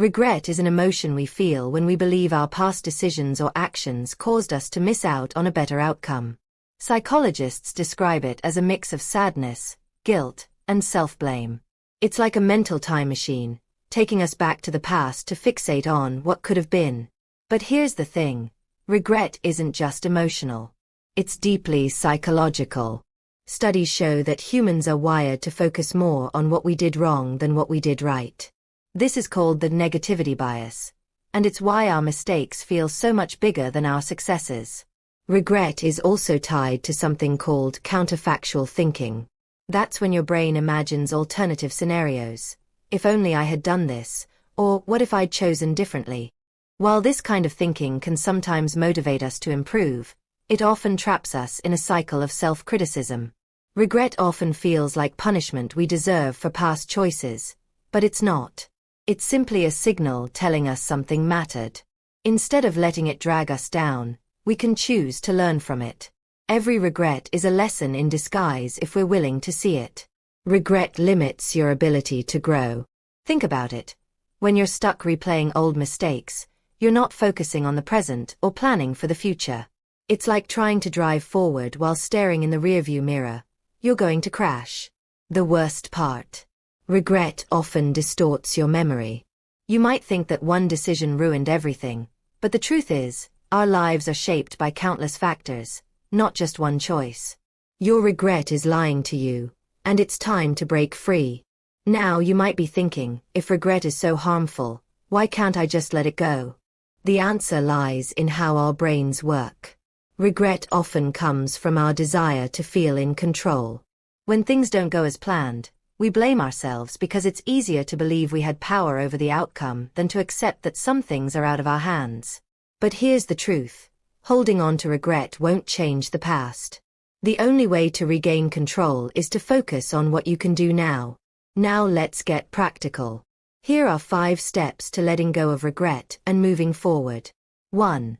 Regret is an emotion we feel when we believe our past decisions or actions caused us to miss out on a better outcome. Psychologists describe it as a mix of sadness, guilt, and self-blame. It's like a mental time machine, taking us back to the past to fixate on what could have been. But here's the thing, regret isn't just emotional. It's deeply psychological. Studies show that humans are wired to focus more on what we did wrong than what we did right. This is called the negativity bias, and it's why our mistakes feel so much bigger than our successes. Regret is also tied to something called counterfactual thinking. That's when your brain imagines alternative scenarios. If only I had done this, or what if I'd chosen differently? While this kind of thinking can sometimes motivate us to improve, it often traps us in a cycle of self-criticism. Regret often feels like punishment we deserve for past choices, but it's not. It's simply a signal telling us something mattered. Instead of letting it drag us down, we can choose to learn from it. Every regret is a lesson in disguise if we're willing to see it. Regret limits your ability to grow. Think about it. When you're stuck replaying old mistakes, you're not focusing on the present or planning for the future. It's like trying to drive forward while staring in the rearview mirror. You're going to crash. The worst part. Regret often distorts your memory. You might think that one decision ruined everything, but the truth is, our lives are shaped by countless factors, not just one choice. Your regret is lying to you, and it's time to break free. Now you might be thinking, if regret is so harmful, why can't I just let it go? The answer lies in how our brains work. Regret often comes from our desire to feel in control. When things don't go as planned, we blame ourselves because it's easier to believe we had power over the outcome than to accept that some things are out of our hands. But here's the truth. Holding on to regret won't change the past. The only way to regain control is to focus on what you can do now. Now let's get practical. Here are 5 steps to letting go of regret and moving forward. 1.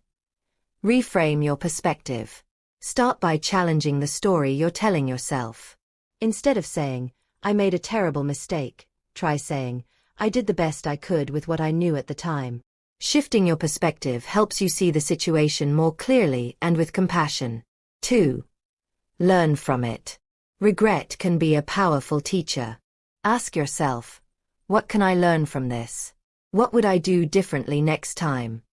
Reframe your perspective. Start by challenging the story you're telling yourself. Instead of saying, I made a terrible mistake, try saying, I did the best I could with what I knew at the time. Shifting your perspective helps you see the situation more clearly and with compassion. 2. Learn from it. Regret can be a powerful teacher. Ask yourself, what can I learn from this? What would I do differently next time?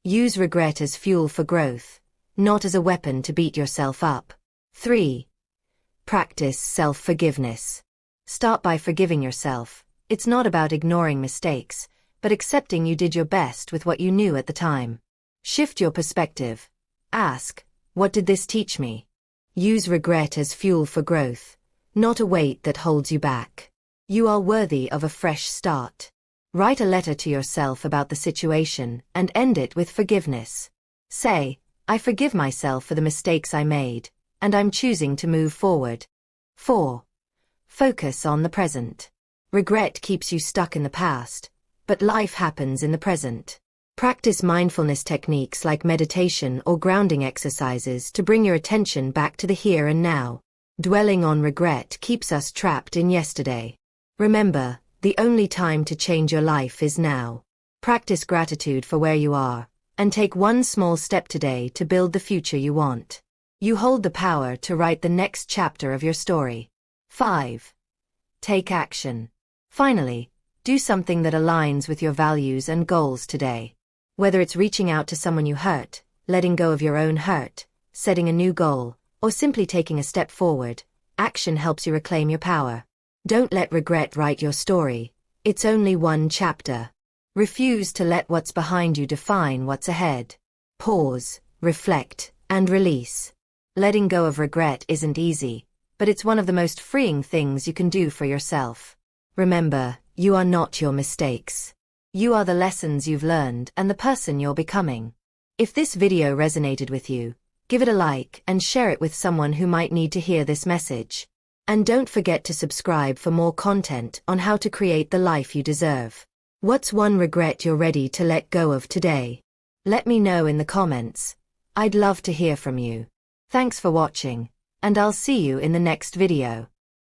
Use regret as fuel for growth, not as a weapon to beat yourself up. 3. Practice self-forgiveness. Start by forgiving yourself. It's not about ignoring mistakes, but accepting you did your best with what you knew at the time. Shift your perspective. Ask, what did this teach me? Use regret as fuel for growth, not a weight that holds you back. You are worthy of a fresh start. Write a letter to yourself about the situation and end it with forgiveness. Say, I forgive myself for the mistakes I made, and I'm choosing to move forward. 4. Focus on the present. Regret keeps you stuck in the past, but life happens in the present. Practice mindfulness techniques like meditation or grounding exercises to bring your attention back to the here and now. Dwelling on regret keeps us trapped in yesterday. Remember, the only time to change your life is now. Practice gratitude for where you are, and take one small step today to build the future you want. You hold the power to write the next chapter of your story. 5. Take action. Finally, do something that aligns with your values and goals today. Whether it's reaching out to someone you hurt, letting go of your own hurt, setting a new goal, or simply taking a step forward, action helps you reclaim your power. Don't let regret write your story. It's only one chapter. Refuse to let what's behind you define what's ahead. Pause, reflect, and release. Letting go of regret isn't easy, but it's one of the most freeing things you can do for yourself. Remember, you are not your mistakes. You are the lessons you've learned and the person you're becoming. If this video resonated with you, give it a like and share it with someone who might need to hear this message. And don't forget to subscribe for more content on how to create the life you deserve. What's one regret you're ready to let go of today? Let me know in the comments. I'd love to hear from you. Thanks for watching, and I'll see you in the next video.